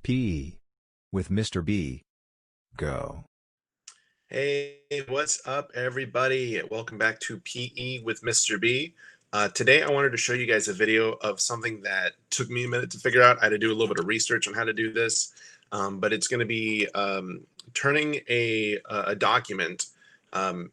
PE with Mr. B. Go. Hey, what's up, everybody? Welcome back to PE with Mr. B. Today, I wanted to show you guys a video of something that took me a minute to figure out. I had to do a little bit of research on how to do this, but it's going to be turning a document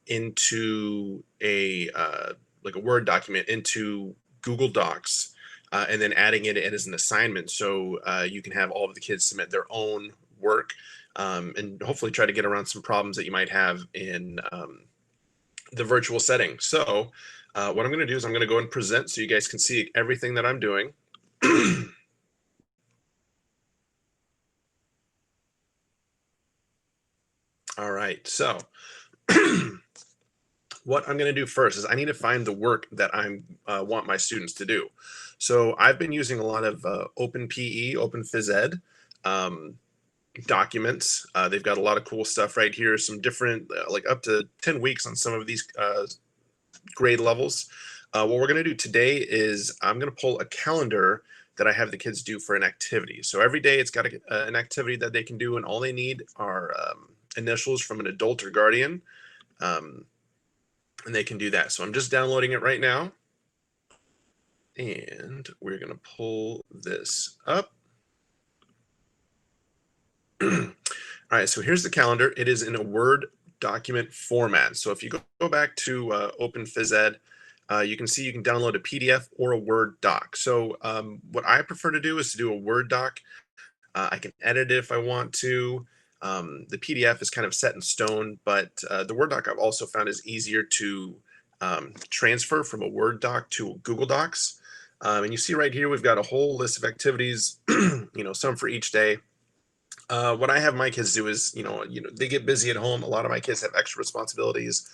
into like a Word document into Google Docs, and then adding it in as an assignment so you can have all of the kids submit their own work, and hopefully try to get around some problems that you might have in the virtual setting. So what I'm going to do is I'm going to go and present so you guys can see everything that I'm doing. All right, so what I'm going to do first is I need to find the work that I want my students to do. So I've been using a lot of OpenPE, OpenPhysEd documents. They've got a lot of cool stuff right here, some different, like up to 10 weeks on some of these grade levels. What we're going to do today is I'm going to pull a calendar that I have the kids do for an activity. So every day it's got an activity that they can do, and all they need are initials from an adult or guardian, um, and they can do that. So I'm just downloading it right now, and we're going to pull this up. All right, so here's the calendar. It is in a Word document format. So if you go back to OpenPhysEd, you can see you can download a PDF or a Word doc. So what I prefer to do is to do a Word doc. I can edit it if I want to. The PDF is kind of set in stone, but the Word doc I've also found is easier to transfer from a Word doc to Google Docs. And you see right here, we've got a whole list of activities, some for each day. What I have my kids do is, they get busy at home. A lot of my kids have extra responsibilities.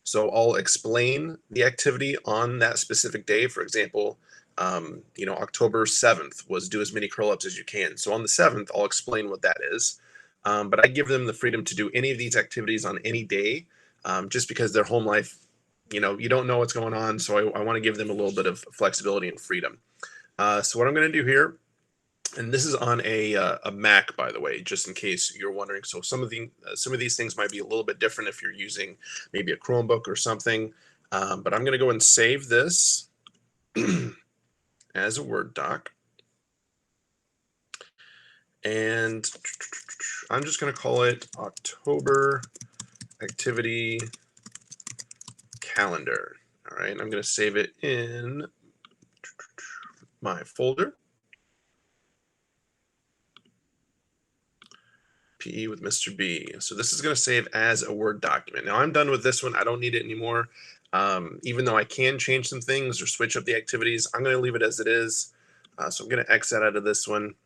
So I'll explain the activity on that specific day. For example, October 7th was do as many curl ups as you can. So on the 7th, I'll explain what that is. But I give them the freedom to do any of these activities on any day, just because their home life, you don't know what's going on. So I want to give them a little bit of flexibility and freedom. So what I'm going to do here, and this is on a Mac, by the way, just in case you're wondering. So some of these things might be a little bit different if you're using maybe a Chromebook or something. But I'm going to go and save this as a Word doc, and I'm just going to call it October Activity Calendar. All right, I'm going to save it in my folder. PE with Mr. B. So this is going to save as a Word document. Now I'm done with this one. I don't need it anymore. Even though I can change some things or switch up the activities, I'm going to leave it as it is. So I'm going to exit out of this one.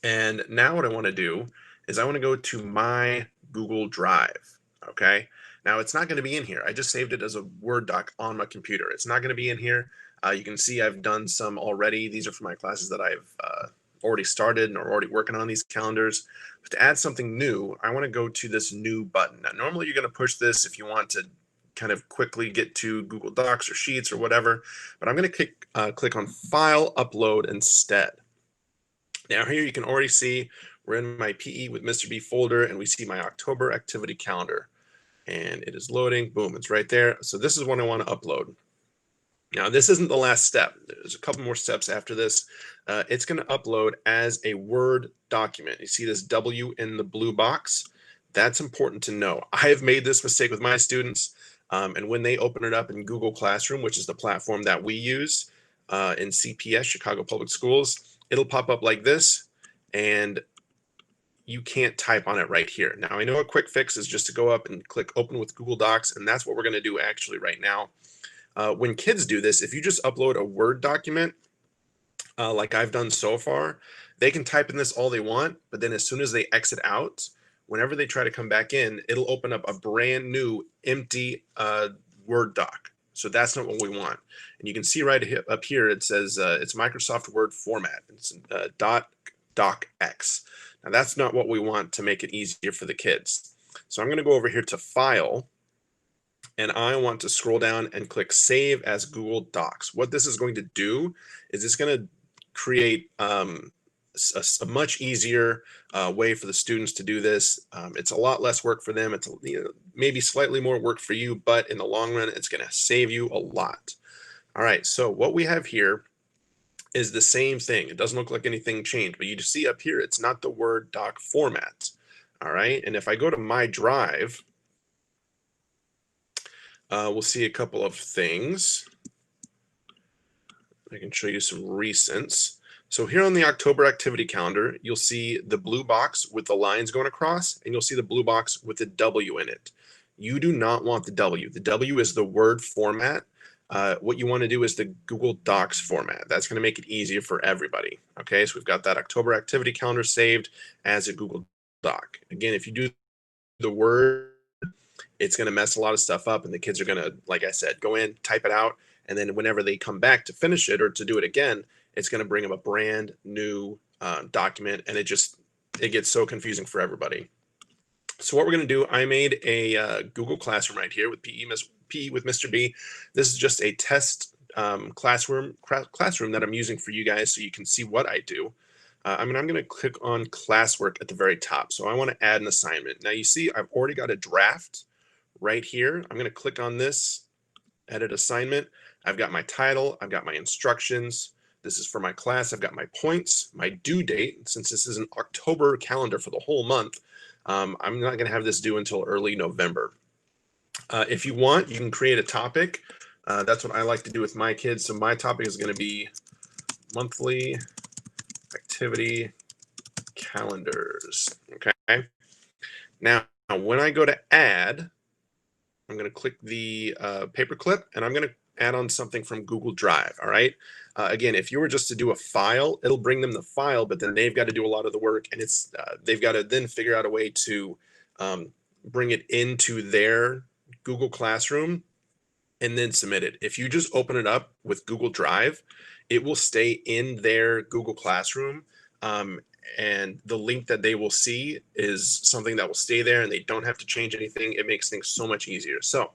And now what I want to do is I want to go to my Google Drive. Okay. Now it's not going to be in here. I just saved it as a Word doc on my computer. It's not going to be in here. You can see I've done some already. These are for my classes that I've already started and are already working on these calendars. But to add something new, I want to go to this new button. Now, normally you're going to push this if you want to kind of quickly get to Google Docs or Sheets or whatever, but I'm going to click on File, Upload instead. Now here you can already see we're in my PE with Mr. B folder, and we see my October activity calendar, and it is loading. Boom, it's right there. So this is what I want to upload. Now, this isn't the last step. There's a couple more steps after this. It's going to upload as a Word document. You see this W in the blue box? That's important to know. I have made this mistake with my students, and when they open it up in Google Classroom, which is the platform that we use in CPS, Chicago Public Schools, it'll pop up like this, and you can't type on it right here. Now, I know a quick fix is just to go up and click Open with Google Docs, and that's what we're going to do actually right now. When kids do this, if you just upload a Word document, like I've done so far, they can type in this all they want, but then as soon as they exit out, whenever they try to come back in, it'll open up a brand new empty Word doc. So that's not what we want. And you can see right up here, it says it's Microsoft Word format. It's .docx. Now that's not what we want to make it easier for the kids. So I'm going to go over here to File, and I want to scroll down and click Save as Google Docs. What this is going to do is it's going to create a much easier way for the students to do this. It's a lot less work for them. It's maybe slightly more work for you, but in the long run, it's going to save you a lot. All right, so what we have here is the same thing. It doesn't look like anything changed, but you just see up here, it's not the Word doc format. All right, and if I go to My Drive, we'll see a couple of things. I can show you some recents. So here on the October activity calendar, you'll see the blue box with the lines going across, and you'll see the blue box with the W in it. You do not want the W. The W is the Word format. What you want to do is the Google Docs format. That's going to make it easier for everybody. Okay, so we've got that October activity calendar saved as a Google Doc. Again, if you do the Word, it's going to mess a lot of stuff up, and the kids are going to, like I said, go in, type it out, and then whenever they come back to finish it or to do it again, it's going to bring them a brand new document, and it gets so confusing for everybody. So what we're going to do, I made a Google Classroom right here with PE with Mr. B. This is just a test classroom that I'm using for you guys so you can see what I do. I'm going to click on classwork at the very top. So I want to add an assignment. Now you see I've already got a draft right here. I'm going to click on this, edit assignment. I've got my title. I've got my instructions. This is for my class. I've got my points, my due date. Since this is an October calendar for the whole month, I'm not going to have this due until early November. If you want, you can create a topic. That's what I like to do with my kids. So my topic is going to be monthly activity calendars. Okay. Now, when I go to add, I'm going to click the paperclip, and I'm going to add on something from Google Drive. All right. Again, if you were just to do a file, it'll bring them the file, but then they've got to do a lot of the work, and they've got to then figure out a way to bring it into their Google Classroom and then submit it. If you just open it up with Google Drive, it will stay in their Google Classroom. And the link that they will see is something that will stay there, and they don't have to change anything. It makes things so much easier. So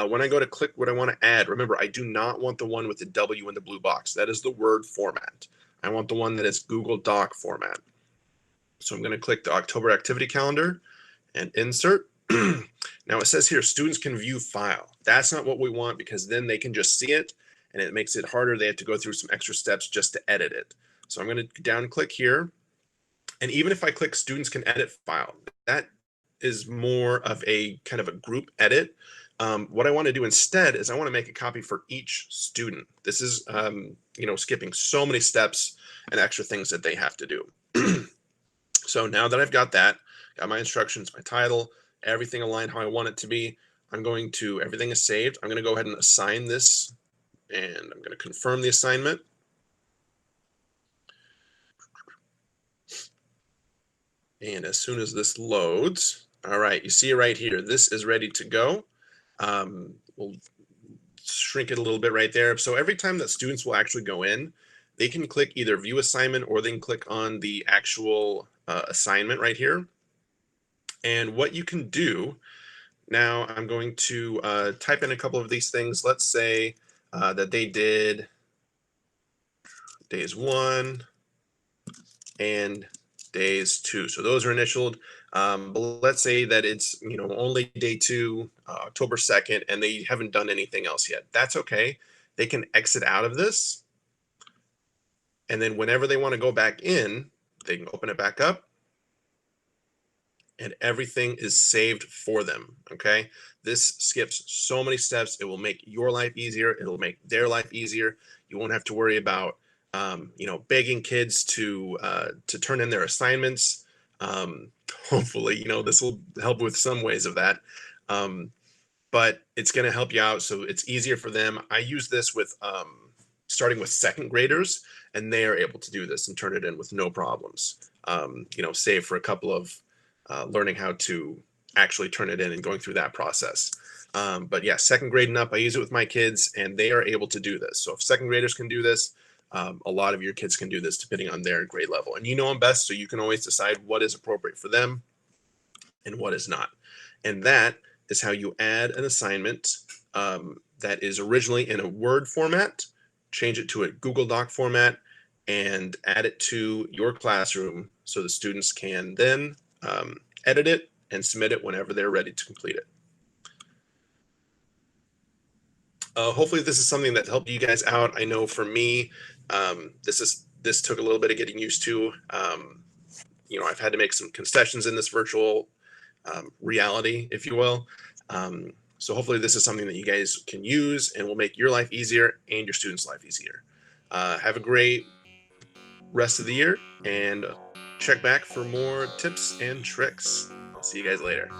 when I go to click what I want to add, remember, I do not want the one with the W in the blue box. That is the Word format. I want the one that is Google Doc format. So I'm going to click the October activity calendar and insert. Now it says here, students can view file. That's not what we want, because then they can just see it, and it makes it harder. They have to go through some extra steps just to edit it. So I'm going to down click here. And even if I click students can edit file, that is more of a kind of a group edit. What I want to do instead is I want to make a copy for each student. This is, skipping so many steps and extra things that they have to do. So now that I've got that, got my instructions, my title, everything aligned how I want it to be, everything is saved. I'm going to go ahead and assign this, and I'm going to confirm the assignment. And as soon as this loads, all right, you see it right here. This is ready to go. We'll shrink it a little bit right there. So every time that students will actually go in, they can click either view assignment, or they can click on the actual assignment right here. And what you can do now, I'm going to type in a couple of these things. Let's say that they did days 1 and days 2. So those are initialed. But let's say that it's only day 2, October 2nd, and they haven't done anything else yet. That's okay. They can exit out of this, and then whenever they want to go back in, they can open it back up, and everything is saved for them. Okay, this skips so many steps. It will make your life easier. It'll make their life easier. You won't have to worry about begging kids to turn in their assignments. Hopefully, this will help with some ways of that. But it's going to help you out, so it's easier for them. I use this with starting with second graders, and they are able to do this and turn it in with no problems. Save for a couple of learning how to actually turn it in and going through that process. But yeah, second grade and up, I use it with my kids, and they are able to do this. So if second graders can do this, a lot of your kids can do this depending on their grade level. And you know them best, so you can always decide what is appropriate for them and what is not. And that is how you add an assignment that is originally in a Word format, change it to a Google Doc format, and add it to your classroom so the students can then edit it and submit it whenever they're ready to complete it. Hopefully this is something that helped you guys out. I know for me, this took a little bit of getting used to. I've had to make some concessions in this virtual reality, if you will. So hopefully this is something that you guys can use and will make your life easier and your students' life easier. Have a great rest of the year and check back for more tips and tricks. I'll see you guys later.